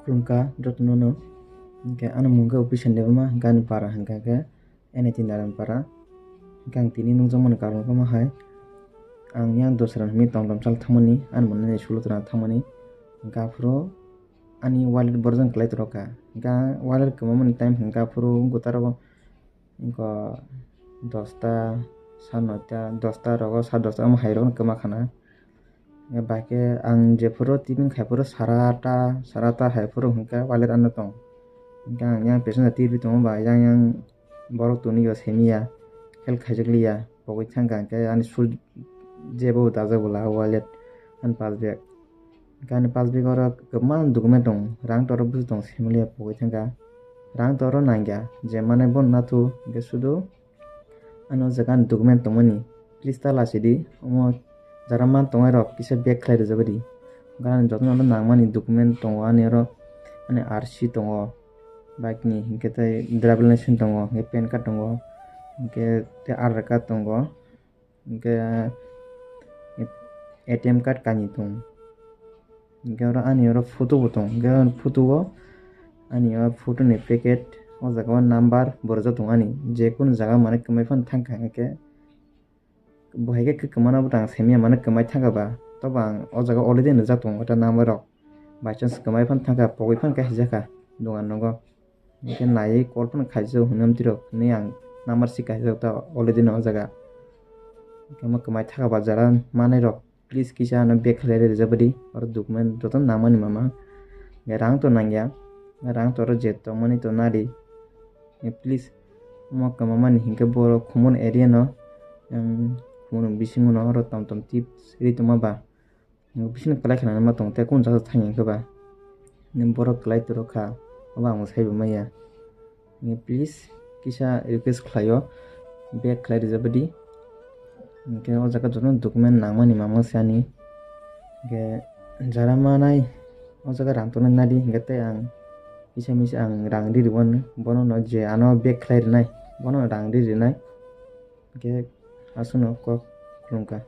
Kulumka jotono hingke ano mungke official ni ma gani para hingka ke anything naran para hingke ang tini nungjakmani karon kama hai ang yang dosra himi tongtom sal thamani ani money sulatra thamani hingke afuru ani wallet borjong klai troka hingke wallet kwmamani time hingke afuru gotaro hingko 10 ta 9 ta 10 ta rogo 10:30 amo hai rok kwma khana baike ang jefuru tibing khaifuru sarata haifuru hingke wallet ano tong hingke ang yang passenger tipi tongo ba yang borok tongni semiya hel khaijakliya pogoi thangka hingke ani sul jebo dajak wallet ani pass bag hingke ani pass bag oro kwbangma document tong rang torok busi tong semiliya pogoi thangka rang toro nangya je mane bono nato hingke sudo ani o jaga ni document tongmani please ta lasidi omo jara man tongnai rok kisa bag khlai rijabadi gana jotono nangmani document tongo ani oro ani RC tongo bike ni hingke tei driving license tongo hingke pan card tongo hingke tei aadhar card tongo hingke ATM card kainwi tong hingke oro ani oro photo bo tong hingke photo o ani photo ni packet o jaga o number berajak tongmani jekunu jaga mane kwmai phano thangka hingke bo haike kwkama no botang semiya mane kwmai thangka ba tobo ang o jaga already nujak tongo o number rok by chance kwmai phano thangka pogoi phano kaisijaka dogan nogo hingke naiye call phano khaijak hinamtwi rok hinui ang number si kaijak already no o jaga hingke omo kwmai thaka ba jara manai rok please kisa ano bag khlai rijabadi oro document jotono nangmani mama hingke rang to nangya rang toro je tongmani to nadi please omo kwmamani hingke boro khumuni area no khumuni bisingo no oro tomtom tip ri tongma ba bisino klai khana ma tong tei kunu jaga thangya hingke ba borok klai torokha obo ang saibo maya please kisa request khlaio bag khlai rijabadi hingke o jaga jotono document nangmani mama sani hingke jara manai o jaga rang tornai nadi hingke tei ang kisa misa ang rang rirwano bono no je ano bag khlai rinai bono rang rirnai hingke asukno kok khulumka।